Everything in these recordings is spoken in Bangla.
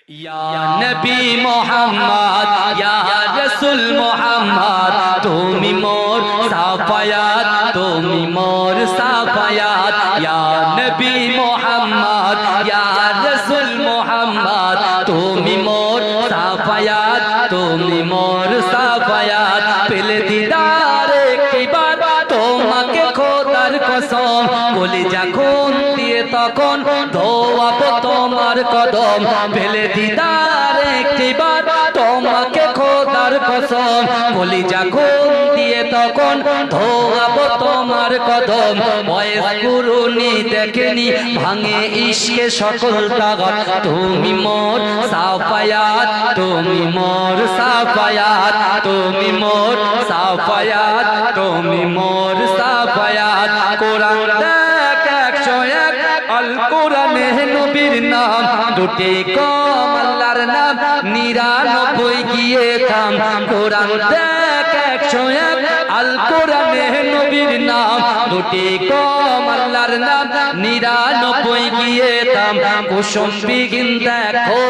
या नबी मोहम्मद या रसूल मोहम्मद तुमी मोर साफायात तुमी मोर साफायात या नबी मोहम्मद या रसूल मोहम्मद तुमी मोर साफायात तुमी मोर साफायात पेले दीदार एक बार তোমাকে খোদার কসম বলি যখন দিয়ে তখন ধোয়াবো তোমার কদম পেলে দিদার একটিবার তোমাকে খোদার কসম বলি যখন দিয়ে তখন ধোয়াবো তোমার কদম বয়স পুরুনি দেখেনি ভাঙে ইশকে সকল তাগাত তুমি মোর সাফায়াত তুমি মোর সাফায়াত তুমি মোর সাফায়াত তুমি মোর সাফায়াত কোরআন দেখ 101 আল কোরআনে নবীর নাম দুটি কম আল্লাহর নাম 99 গিয়ে থাম কোরআন দেখ 101 আল কোরআনে নবীর নাম দুটি কম আল্লাহর নাম 99 গিয়ে থাম কুসুম বিগিন দেখো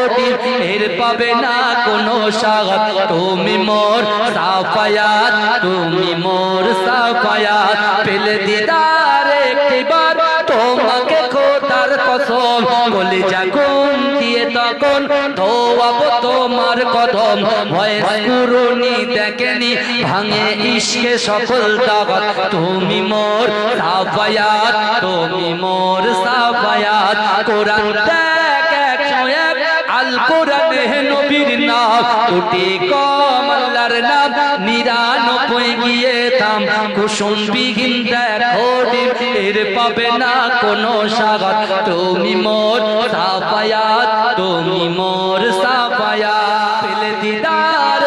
এর পাবে না কোনো স্বাগত তুমি মোর সাফায়াত তুমি মোর সাফায়াত পেলে দিদার একবার তোমাকে খোদার কসম বলি যখন দিয়ে তখন ধোয়াবো তোমার কদম ভয়ে কুরুনি দেখেনি ভাঙে ইশকে সকল তাগাত তুমি মোর সাফায়াত তুমি মোর সাফায়াত কোরআন দেখ 101 আল কোরআনে নবীর নাম দুটি কম আল্লাহর নাম 99 গিয়ে থাম কুসুম বিহীন দেখো এর পাবে না কোনো স্বাগত তুমি মোর সাফায়াত তুমি মোর সাফায়াত পেলে দিদার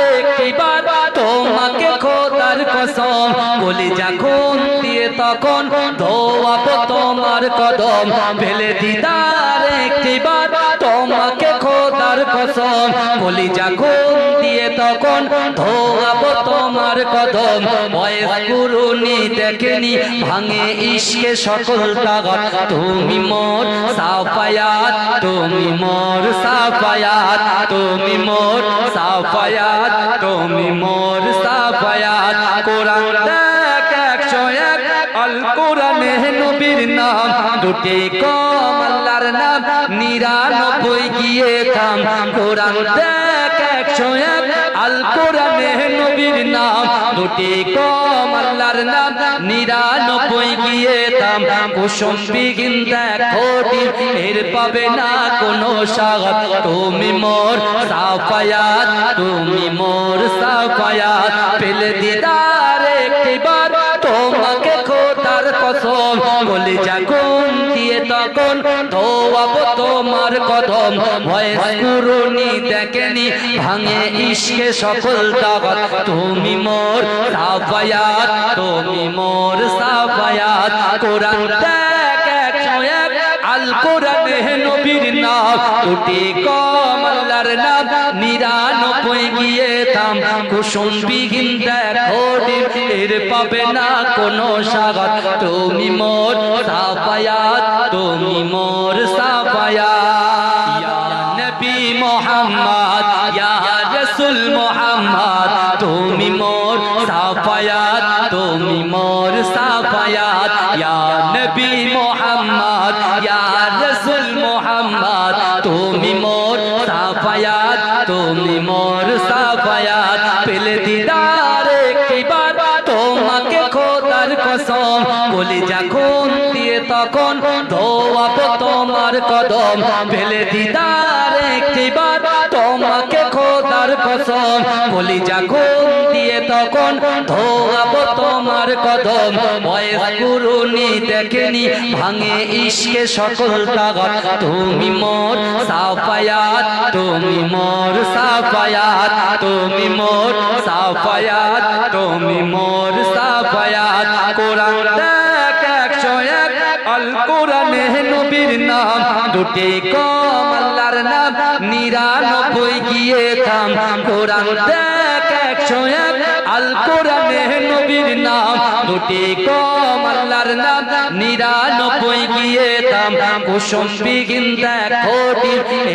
একবার তোমাকে খোদার কসম বলি যখন দিয়ে তখন ধোয়াবো তোমার কদম পেলে দিদার একবার তোমাকে খোদার কসম বলি যখন দিয়ে তখন ধোয়াবো তোমার কদম বয়স পুরুনি দেখেনি ভাঙে ইশকে সকল তাগাত তুমি মোর সাফায়াত তুমি মোর সাফায়াত তুমি মোর সাফায়াত তুমি মোর সাফায়াত কোরআন দেখ 101 আল কোরআনে নবীর নাম দুটি কম আল্লাহর নাম 99 গিয়ে থাম কোরআন দেখ 101 আল কোরআনে নবীর নাম দুটি কম আল্লাহর নাম 99 গিয়ে থাম কুসুম বিগিন দেখো এর পাবে না কোনো স্বাগত তুমি মোর সাফায়াত তুমি মোর সাফায়াত পেলে দিদার একবার তোমাকে খোদার কসম বলি যখন দিয়ে তখন ধোয়াবো তোমার কদম ভয়েস কুরুনি দেখেনি ভাঙে ইশকে সকল তাগাত তুমি মোর সাফায়াত তুমি মোর সাফায়াত কোরআন দেখ 101 আল কোরআনে নবীর নাম দুটি কম আল্লাহর নাম 99 গিয়ে থাম কুসুম বিহীন দেখো এর পাবে না কোনো স্বাগত তুমি মোর সাফায়াত তুমি মোর সাফায়াত ইয়া নবী মোহাম্মদ ইয়া রাসূল মোহাম্মদ তুমি মোর সাফায়াত তুমি মোর সাফায়াত ইয়া নবী মোহাম্মদ ইয়া রাসূল মোহাম্মদ তুমি মোর সাফায়াত তুমি মোর সাফায়াত পেলে দিদার একবার তোমাকে খোদার কসম বলি যখন দিয়ে তখন ধোয়াবো তোমার কদম পেলে দিদার একবার তোমাকে খোদার কসম বলি যখন দিয়ে তখন ধোয়াবো তোমার কদম বয়স পুরুনি দেখেনি ভাঙে ইশকে সকল তাগাত তুমি মোর সাফায়াত তুমি মোর সাফায়াত তুমি মোর সাফায়াত তুমি মোর সাফায়াত কোরআন দেখ 101 আল কোরআনে নবীর নাম দুটি কম আল্লাহর নাম 99 গিয়ে থাম কোরআন দেখ 101 আল কোরআনে নবীর নাম দুটি কম আল্লাহর নাম 99 গিয়ে দাম কুসুম বিগিন দেখো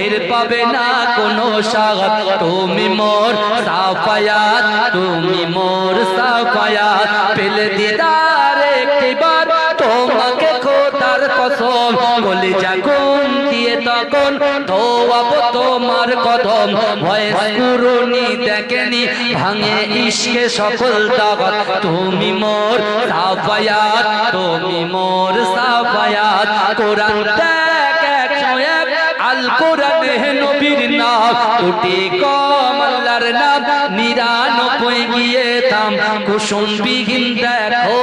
এর পাবে না কোনো স্বাদ তুমি মোর সাফায়াত তুমি মোর সাফায়াত পেলে দিদার একটিবার তোমাকে খোদার কসম বলে যখন দিয়ে তখন ধোয়াবো তোমার কদম ভয়েস কুরুনি দেখেনি ভাঙে ইশকে সকল তাগত তুমি মোর সাফায়াত তুমি মোর সাফায়াত কোরআন দেখ 101 আল কোরআনে নবীর নাম দুটি কম আল্লাহর নাম 99 গিয়ে থাম কুসুম বিহীন দেখো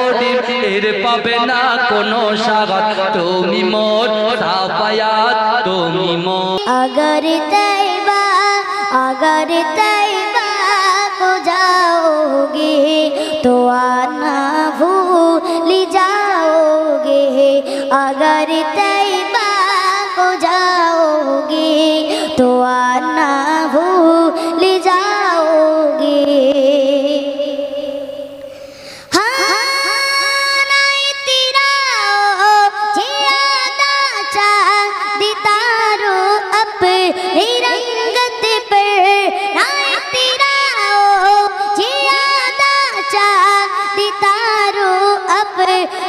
এর পাবে না কোনো স্বাদ তুমি মোর সাফায়াত তুমি মোর अगर तैबा को जाओगे तो आना भूल जाओगे अगर तैबा को जाओगे तो आना भूल जाओगे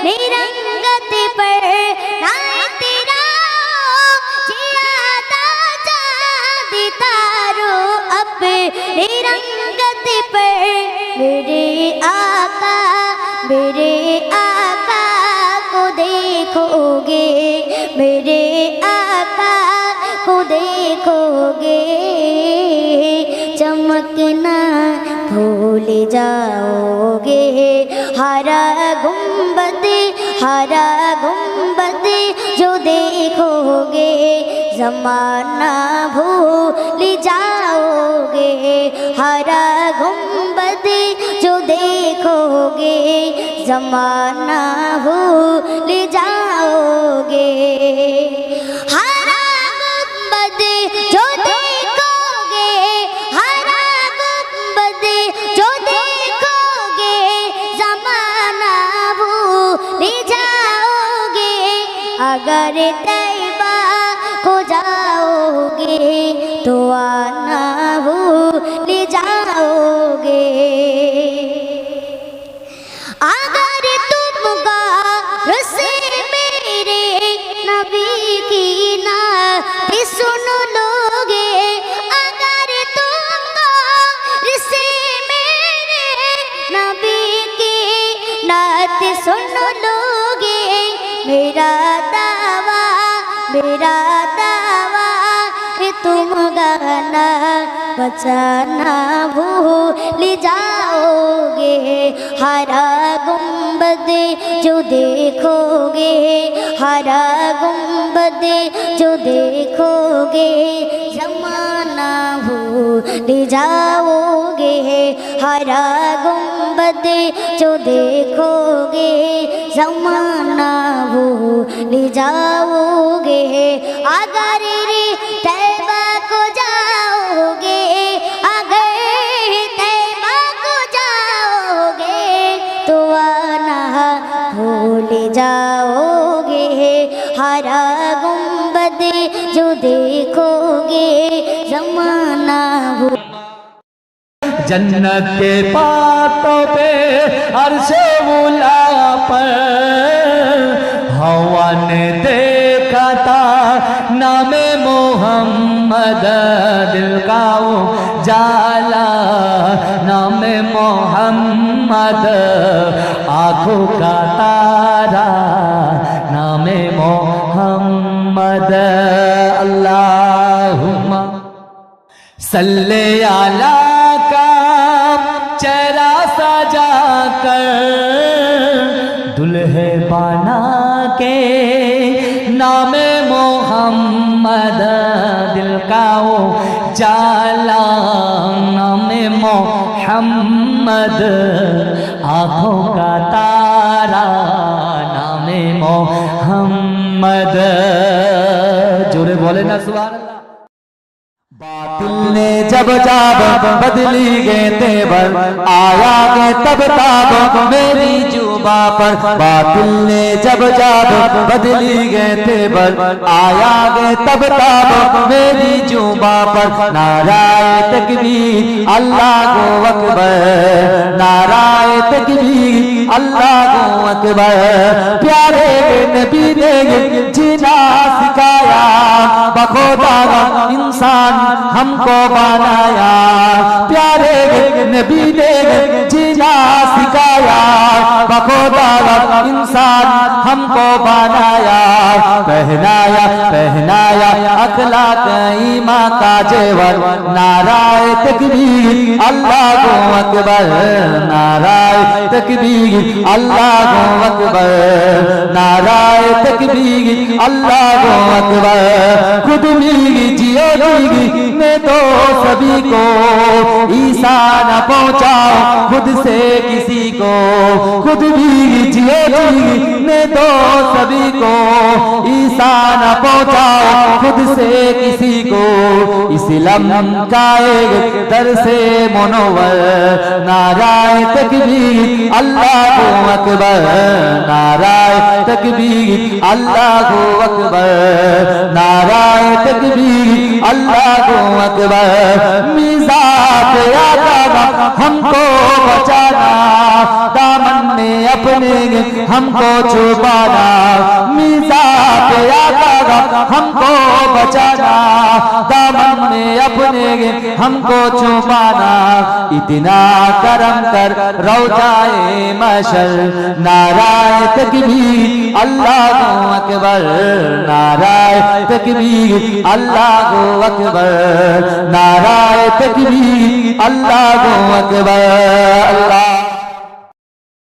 निरंगत पर तेरा जियादा चाँद तारो अब निरंगत पर मेरे आका को देखोगे मेरे आका को देखोगे चमकना भूल जाओगे हरा गुंबद जो देखोगे जमाना भूल जाओगे हरा गुंबद जो देखोगे जमाना भूल जाओगे हरा गुंबद जो देखोगे हरा गुंबद जो देखोगे जमाना भूल जाओगे अगर तैबा को जाओगे तो आना भूल जाओगे अगर तुम गौर से मेरे नबी की नात सुन लोगे अगर तुम गौर से मेरे नबी की नात सुन लोगे मेरा दावा तुम गाना बचाना भूल जाओगे हरा गुंबद जो देखोगे हरा गुंबद जो देखोगे जमाना भूल जाओगे हरा गुंबद जो देखोगे जमाना भूल जाओगे अगर रे तैबा को जाओगे अगर तैबा को जाओगे तो आना भूल जाओगे हरा गुंबद जो देखोगे जमाना भूल जन्नत के पातों पे अर्शे मुला पर हवा ने देखा था नामे मोहम्मद दिल का जाला नामे मोहम्मद आँखों का तारा नामे मोहम्मद अल्लाहुम्मा सल्ले अला का चेहरा सजा कर दुल्हे बना के नामे मोहम्मद दिल का वो जाला नामे मोहम्मद आँखों का तारा नामे मोहम्मद जोरे बोले ना सुभान अल्लाह बातिल ने जब जाब बदली गए तेवर आया गे तब ताब मेरी जुबा पर। बातिल ने जब जाब बदली गए तेवर आया गे तब ताब मेरी जुबा पर। नाराए तकबीर अल्लाह को अकबर, नाराए तकबीर अल्लाह को अकबर। प्यारे नबी ने जीना सिखाया, बखुदा इंसान हमको बनाया। प्यारे नबी ने जीना सिखाया, बखुदा इंसान हमको बनाया। पहनाया पहनाया अखलाक ईमान का जेवर, नाराए तकबीर अल्लाह को अकबर, नाराए तकबीर अल्लाह को अकबर, नाराए तकबीर अल्लाह को अकबर। खुद मिली जियो जिंदगी में तो सभी को, ईसा न पहुंचाओ खुद से किसी को। खुद भी जियो जिंदगी में तो सभी को, ईसा न पहुंचाओ खुद से किसी को। इस्लाम का एक दर से मुनव्वर, नाराए तकबीर अल्लाह को अकबर, नाराए तकबीर अल्लाह को अकबर, नाराए तकबीर अल्लाह को अकबर। मिजाज आका हमको बचाना, दामन में अपने हमको छुपाना। मिजाज आका हमको बचाना, दामन में अपने हमको छुपाना। इतना करम कर रौजाए मशर, नाराए तकबीर अल्लाह को अकबर, नाराए तकबीर अल्लाह को अकबर, नाराए तकबीर अल्लाह को अकबर। अल्लाह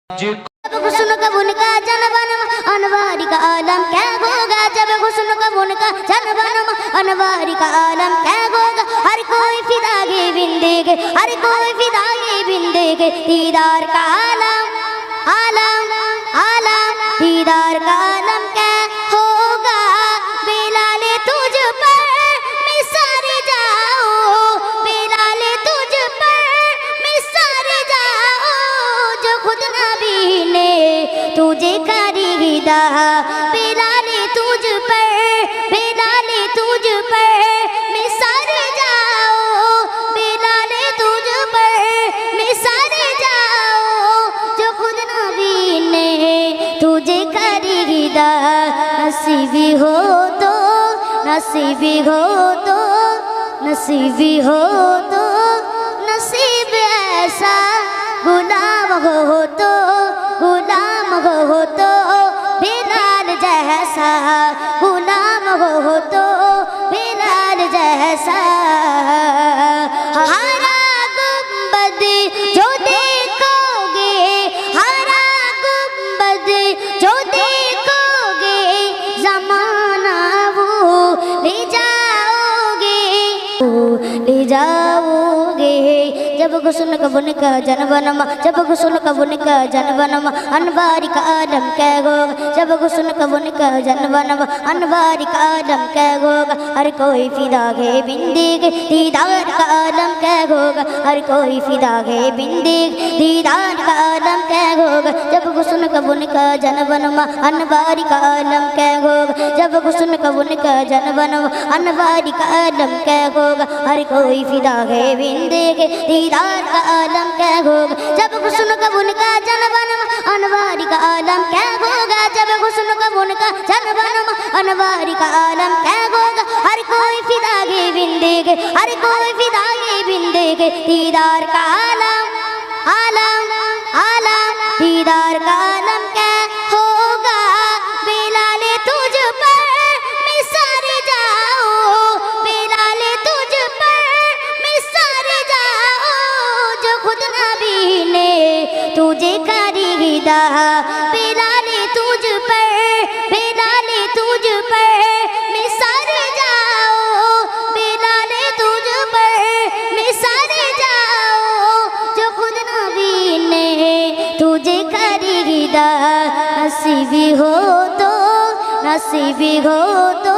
जब हुस्न का उनका जनबनम अनवारी का आलम क्या होगा। जब हुस्न का उनका जनबनम अनवारी का आलम क्या होगा। हर कोई फिदा के बिंदे के, हर कोई फिदा के बिंदे के। दीदार का आलम आलम आलम, दीदार का आलम क्या होगा। बिलाले तुझ पर मैं सारे जाओ, बिलाले तुझ पर मैं सारे जाओ। जो खुद नबी ने तुझे करी हिदा, बिलाले तुझ पर, बिलाले तुझ पर मैं सारे जाओ, बिलाले तुझ पर मैं सारे जाओ। जो खुद नबी ने तुझे करी हिदा। नसीबी हो तो, नसीबी हो तो, नसीबी हो तो, नसीब ऐसा गुलाम हो तो, गुलाम हो तो। बिलाल जैसा गुलाम हो तो, बिलाल जैसा। हरा गुंबद जो देखोगे, हरा गुंबद जो देखोगे, जमाना वो ले जाओगे, ले जाओगे। जब हुस्न का उनका जनबनम, जब हुस्न का उनका जनबनम अनवारी का आलम क्या होगा। जब हुस्न का उनका जनबनम अनवारी का आलम क्या होगा। हर कोई फिदा है बिंदी के, दीदार का आलम क्या होगा। हर कोई फिदा है बिंदी के, दीदार का आलम क्या होगा। जब हुस्न का उनका जनबनम अनवारी का आलम क्या होगा। जब हुस्न का उनका जनबनम अनवारी का आलम क्या होगा। हर कोई फिदा है बिंदी के, दीदार का आलम क्या होगा। जब हुस्न का उनका जनबनम अनवारी का आलम क्या होगा। जब हुस्न का उनका जनबनम अनवारी का आलम क्या होगा। हर कोई फिदा के बिंदे के, हर कोई फिदा के बिंदे के। दीदार का आलम आलम आलम, दीदार का आलम क्या होगा। बिलाले तुझ पर मैं सारे जाओ, बिलाले तुझ पर मैं सारे जाओ। जो खुद नबी ने तुझे करी हिदा, बिलाले तुझ पर, बिलाले तुझ पर मैं सारे जाओ, बिलाले तुझ पर मैं सारे जाओ। जो खुद नबी ने तुझे करी हिदा। नसीबी हो तो, नसीबी हो तो,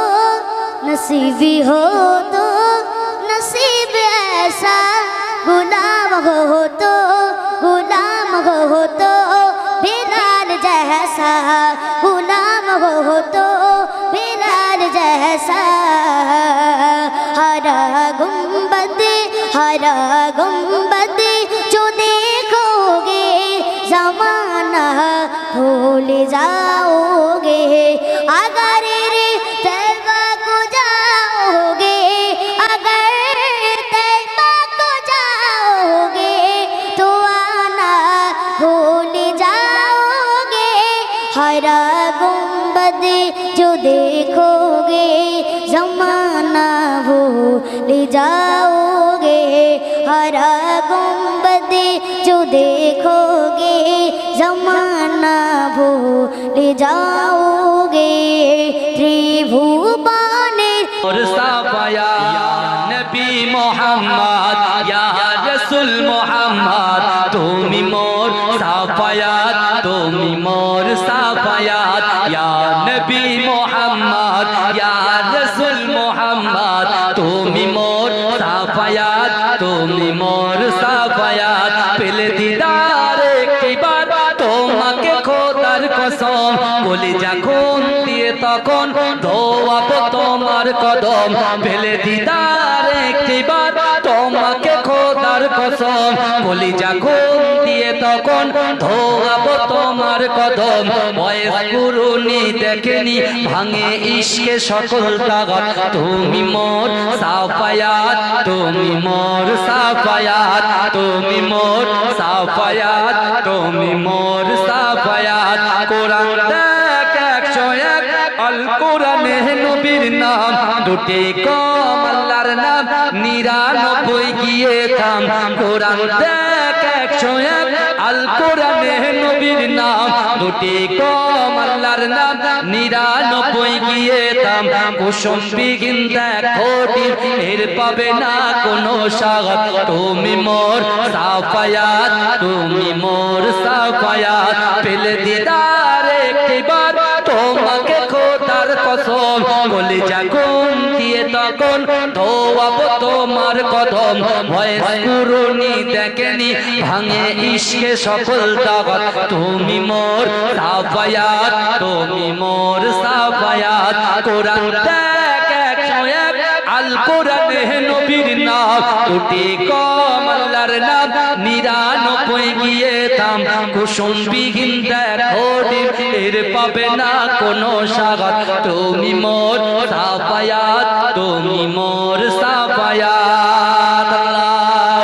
नसीबी हो तो, नसीब হতো গুলাম হতো বেলাল জैसा गुलाम হতো বেলাল जैसा हरा गुंबद जो देखोगे जमाना भूल जाओगे अगर रे तैबा को जाओगे अगर तैबा को जाओगे तो आना भूल जाओगे हरा गुंबद जो देखोगे जमाना भूल जाओगे हरा गुंबद जो देखोगे जमाना भूल जाओगे त्रिभुवनेर साफाया नबी मोहम्मद या रसूल मोहम्मद तुमी मोर साफायात तुमी मोर साफायात या नबी मोहम्मद या रसूल मोहम्मद तुमी मोर साफायात तुमी मोर साफायात पेले दीदार একবার তোমাকে খোদার কসম বলি যখন দিয়ে তখন ধোয়াবো তোমার কদম পেলে দিদার একবার তোমাকে খোদার কসম বলি যখন দিয়ে তখন ধোয়াবো তোমার কদম বয়স পুরুনি দেখেনি ভাঙে ইশকে সকল তাগাত তুমি মোর সাফায়াত তুমি মোর সাফায়াত তুমি মোর সাফায়াত তুমি মোর সাফায়াত কোরআন দেখ 101 আল কোরআনে নবীর নাম দুটি কম আল্লাহর নাম 99 গিয়ে থাম কোরআন দেখ 101 আল কোরআনে নবীর নাম দুটি কম আল্লাহর নাম 99 গিয়ে থাম কুসুম বিগিন দেখো এর পাবে না কোনো স্বাগত তুমি মোর সাফায়াত তুমি মোর সাফায়াত পেলে দিদার একবার তোমাকে খোদার কসম বলি যখন দিয়ে তখন ধোয়াবো তোমার কদম ভয়েস পুরুনি দেখেনি ভাঙে ইশকে সকল তাগাত তুমি মোর সাফায়াত তুমি মোর সাফায়াত কোরআন দেখ 101 আল কোরআনে নবীর নাম দুটি কম আল্লাহর নাম 99 গিয়ে থাম কুসুম বিগিন দেখো এর পাবে না কোনো স্বাগত তুমি মোর সাফায়াত তুমি মোর সাফায়াত আল্লাহ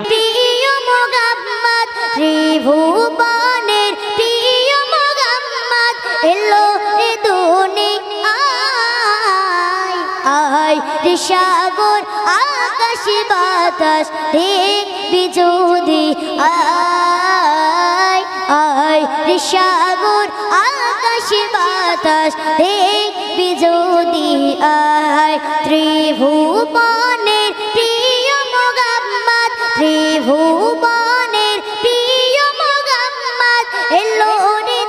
প্রিয় মুহাম্মদ ত্রিভুবনের প্রিয় মুহাম্মদ এলো রে দুনিয়ায় আয় রে সাগর আকাশ বাতাস দেখবি যদি আয় আয় রে সাগর আকাশ বাতাস দেখবি যদি আয় ত্রিভুবনের প্রিয় মুহাম্মদ ত্রিভুবনের প্রিয় মুহাম্মদ এলো রে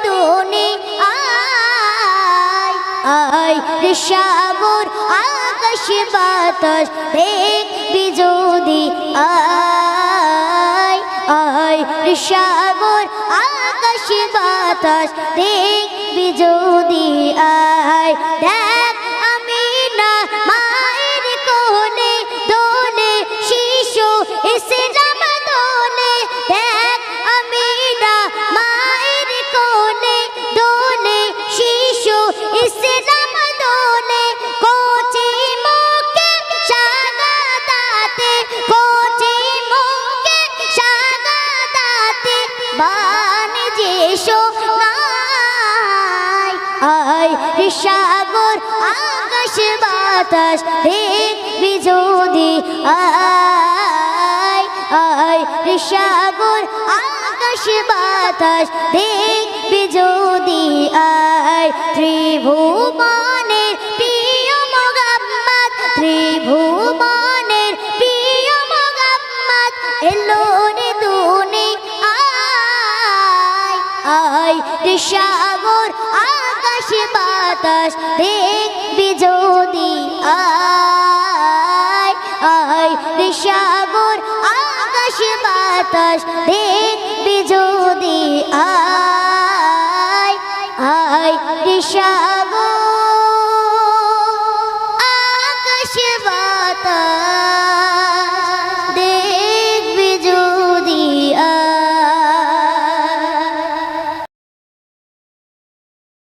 দুনিয়ায় আয় রে সাগর আকাশ বাতাস দেখবি যদি আয় আয় রে সাগর আকাশ বাতাস দেখবি যদি আয় দেখ আমি না মায়ের কোলে দোলে শিশু ইসলাম দোলে দেখ আমি না মায়ের কোলে দোলে শিশু ইসলাম দোলে কোচি মুখে শাহাদাতে কোচি মুখে শাহাদাতে বান যে শোনায় আয় রে সাগর আকাশ বাতাস দেখবি যদি আয় আয় রে সাগর আকাশ বাতাস দেখবি যদি আয় ত্রিভুবনের প্রিয় মুহাম্মদ ত্রিভুবনের প্রিয় মুহাম্মদ এলো রে দুনিয়ায় আয় রে সাগর আকাশ বাতাস দেখবি যদি আয় আয় সাগর আকাশ বাতাস দেখবি যদি আজ